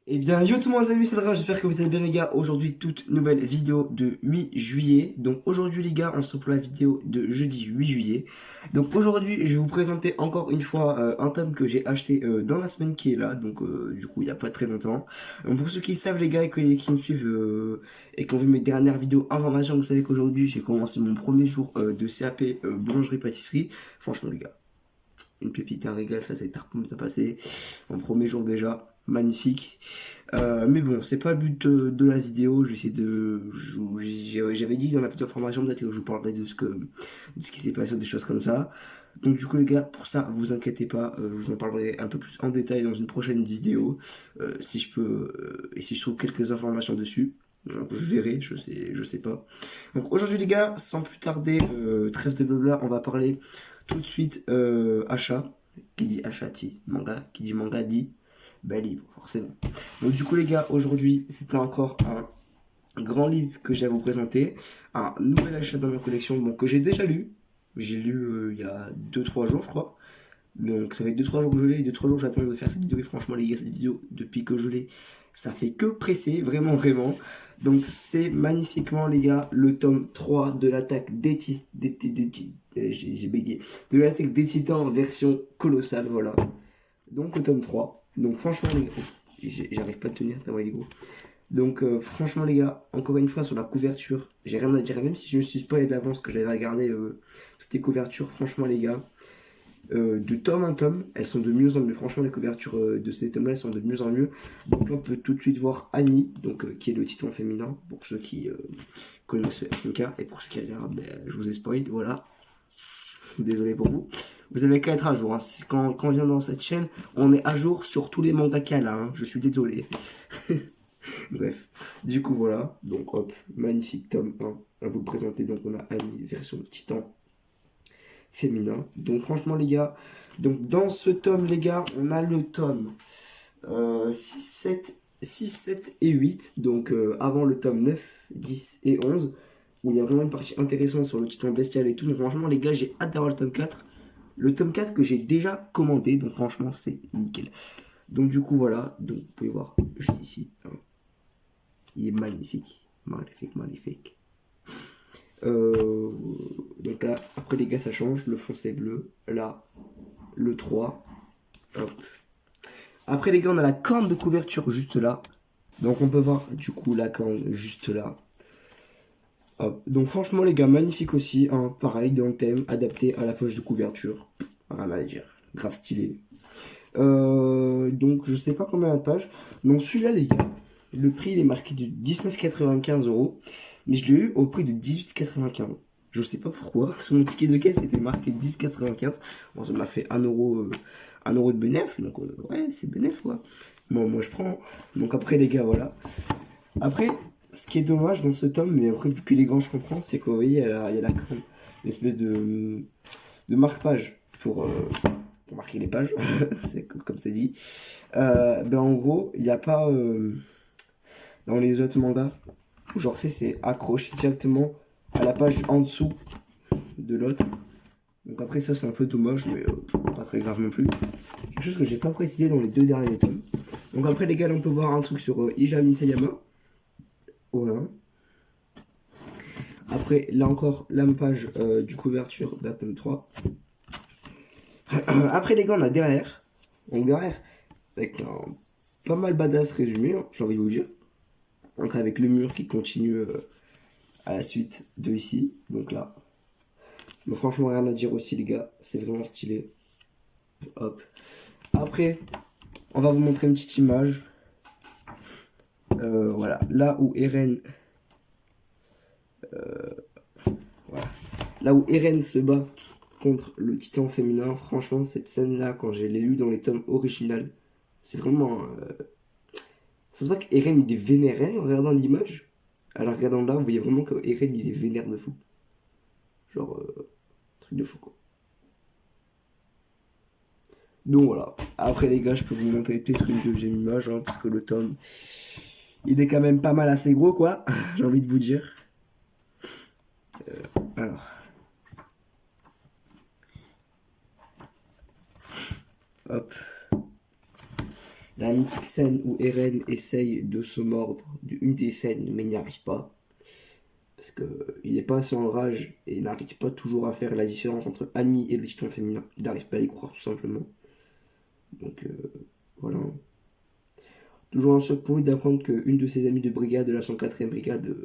Eh bien, yo tout le monde, les amis, c'est le Rage, j'espère que vous allez bien les gars. Aujourd'hui, toute nouvelle vidéo de 8 juillet. Donc aujourd'hui les gars, on se retrouve pour la vidéo de jeudi 8 juillet. Donc aujourd'hui, je vais vous présenter encore une fois un tome que j'ai acheté dans la semaine qui est là. Donc du coup, il n'y a pas très longtemps. Donc pour ceux qui savent les gars et qui me suivent et qui ont vu mes dernières vidéos informations, vous savez qu'aujourd'hui, j'ai commencé mon premier jour de CAP boulangerie-pâtisserie. Franchement les gars, une pépite, un régal, ça s'est bien passé. Mon premier jour déjà. Magnifique. Mais bon, c'est pas le but de la vidéo. Je vais essayer de. J'avais dit dans la petite information peut-être que je vous parlerai de ce qui s'est passé, des choses comme ça. Donc du coup les gars, pour ça, vous inquiétez pas, je vous en parlerai un peu plus en détail dans une prochaine vidéo, si je peux, et si je trouve quelques informations dessus. Donc, je verrai, je sais pas. Donc aujourd'hui les gars, sans plus tarder, trêve de blabla, on va parler tout de suite achat. Qui dit achat dit manga, qui dit manga dit livre, forcément. Donc du coup les gars, aujourd'hui c'était encore un grand livre que j'ai à vous présenter, un nouvel achat dans ma collection, bon, que j'ai déjà lu. J'ai lu il y a 2-3 jours je crois. Donc ça fait 2-3 jours que je l'ai, 2-3 jours que j'attends de faire cette vidéo et franchement les gars, cette vidéo depuis que je l'ai, ça fait que presser, vraiment vraiment. Donc c'est magnifiquement les gars le tome 3 de l'attaque j'ai bégayé, de l'attaque des titans version colossale, voilà. Donc le tome 3. Donc franchement les gars, j'arrive pas à tenir tellement il est gros. Donc franchement les gars, encore une fois sur la couverture, j'ai rien à dire, même si je me suis spoilé de l'avance que j'avais regardé toutes les couvertures, franchement les gars, de tome en tome, elles sont de mieux en mieux. Franchement les couvertures de ces tomes-là, elles sont de mieux en mieux. Donc là on peut tout de suite voir Annie, donc qui est le titan féminin, pour ceux qui connaissent le SNK, et pour ceux qui regardent, je vous ai spoilé, voilà. Désolé pour vous. Vous avez qu'à être à jour. Hein. Quand on vient dans cette chaîne, on est à jour sur tous les mangakas là. Hein. Je suis désolé. Bref. Du coup, voilà. Donc, hop. Magnifique tome 1. À vous le présenter. Donc, on a Annie, version titan féminin. Donc, franchement, les gars. Donc, dans ce tome, les gars, on a le tome 6, 7 et 8. Donc, avant le tome 9, 10 et 11. Où il y a vraiment une partie intéressante sur le titan bestial et tout. Donc, franchement, les gars, j'ai hâte d'avoir le tome 4. Le tome 4 que j'ai déjà commandé, donc franchement c'est nickel. Donc du coup voilà, donc vous pouvez voir juste ici, hein. Il est magnifique, magnifique, magnifique. Donc là, après les gars ça change, le fond c'est bleu, là le 3, hop. Après les gars on a la corne de couverture juste là, donc on peut voir du coup la corne juste là. Hop. Donc franchement les gars, magnifique aussi, hein. Pareil dans le thème, adapté à la poche de couverture, rien à dire, grave stylé. Donc je sais pas combien de pages. Donc celui-là les gars, le prix il est marqué de 19,95 €, mais je l'ai eu au prix de 18,95 €. Je sais pas pourquoi, sur mon ticket de caisse c'était marqué 18,95 €. Bon ça m'a fait 1 euro, 1 € de bénéf, donc ouais c'est bénéf quoi. Moi je prends. Donc après les gars voilà. Après ce qui est dommage dans ce tome, mais après vu qu'il est grand je comprends, c'est que vous voyez il y a la l'espèce de marque-page pour marquer les pages, c'est comme c'est dit. Ben en gros, il n'y a pas dans les autres mangas, genre c'est accroché directement à la page en dessous de l'autre. Donc après ça c'est un peu dommage, mais pas très grave non plus. Quelque chose que j'ai pas précisé dans les deux derniers tomes. Donc après les gars, on peut voir un truc sur Ijami Sayama. Voilà. Après là encore la page du couverture d'un tome 3. Après les gars on a derrière. Donc derrière, avec un pas mal badass résumé, hein, j'ai envie de vous dire. Donc avec le mur qui continue à la suite de ici, donc là. Mais franchement rien à dire aussi les gars, c'est vraiment stylé. Hop. Après, on va vous montrer une petite image. Voilà, là où Eren, voilà, là où Eren se bat contre le titan féminin. Franchement, cette scène-là, quand je l'ai lu dans les tomes originaux, c'est vraiment. Ça se voit qu'Eren il est vénéré en regardant l'image. Alors regardant là, vous voyez vraiment que Eren il est vénère de fou. Genre, truc de fou quoi. Donc voilà. Après les gars, je peux vous montrer peut-être une deuxième image, hein, parce que le tome, il est quand même pas mal assez gros quoi. J'ai envie de vous dire. Alors, hop. la mythique scène où Eren essaye de se mordre d'une des scènes, mais il n'y arrive pas. Parce qu'il n'est pas assez en rage et il n'arrive pas toujours à faire la différence entre Annie et le titan féminin. Il n'arrive pas à y croire tout simplement. Donc voilà. Toujours un choc pour lui d'apprendre qu'une de ses amies de brigade, de la 104e brigade,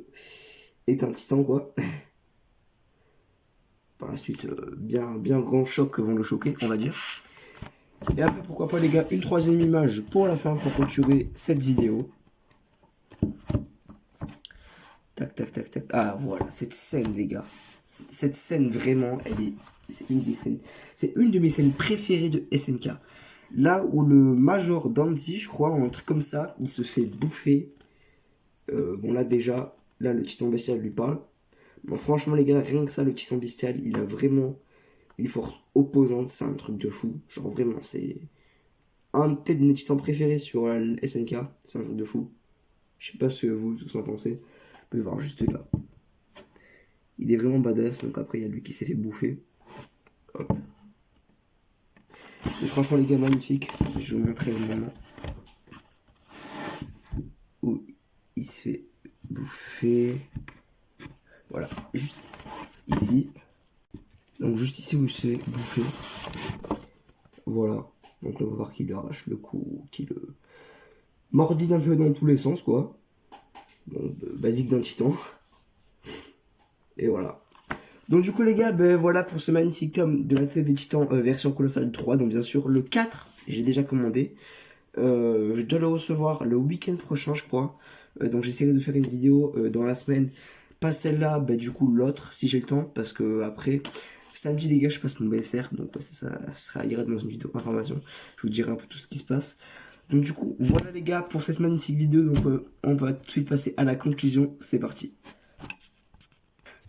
est un titan quoi. Par la suite, bien grand choc que vont le choquer, on va dire. Et après, pourquoi pas les gars, une troisième image pour la fin pour clôturer cette vidéo. Tac, tac, tac, tac. Ah, voilà, cette scène, les gars. Cette scène, vraiment, c'est une des scènes. C'est une de mes scènes préférées de SNK. Là où le Major Dandy, je crois, ou un truc comme ça, il se fait bouffer. Bon, là, déjà, là, le titan bestial lui parle. Bon, franchement, les gars, rien que ça, le titan bestial, il a vraiment une force opposante. C'est un truc de fou. Genre, vraiment, c'est un peut-être de mes titans préférés sur la SNK. C'est un truc de fou. Je sais pas ce que vous tous en pensez. Vous pouvez voir juste là. Il est vraiment badass. Donc après, il y a lui qui s'est fait bouffer. Hop. Et franchement, les gars, magnifique. Je vais vous montrer le moment où il se fait bouffer. Voilà. Juste ici. Donc juste ici où il se fait bouffer. Voilà. Donc là, on va voir qu'il lui arrache le cou, qu'il le mordit un peu dans tous les sens, quoi. Bon, basique d'un titan. Et voilà. Donc du coup les gars, ben voilà pour ce magnifique tome de la tête des titans version colossale 3. Donc bien sûr le 4, j'ai déjà commandé. Je dois le recevoir le week-end prochain je crois. Donc j'essaierai de faire une vidéo dans la semaine. Pas celle-là, ben du coup l'autre si j'ai le temps. Parce que après, samedi les gars je passe mon BSR. Donc ouais, ça ira dans une vidéo information. Je vous dirai un peu tout ce qui se passe. Donc du coup voilà les gars pour cette magnifique vidéo. Donc on va tout de suite passer à la conclusion. C'est parti.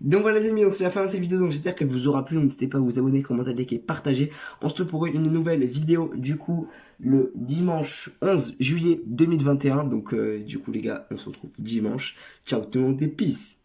Donc voilà les amis, c'est la fin de cette vidéo, donc j'espère qu'elle vous aura plu, n'hésitez pas à vous abonner, commenter, liker, partager. On se retrouve pour une nouvelle vidéo du coup le dimanche 11 juillet 2021, donc du coup les gars, on se retrouve dimanche. Ciao tout le monde et peace.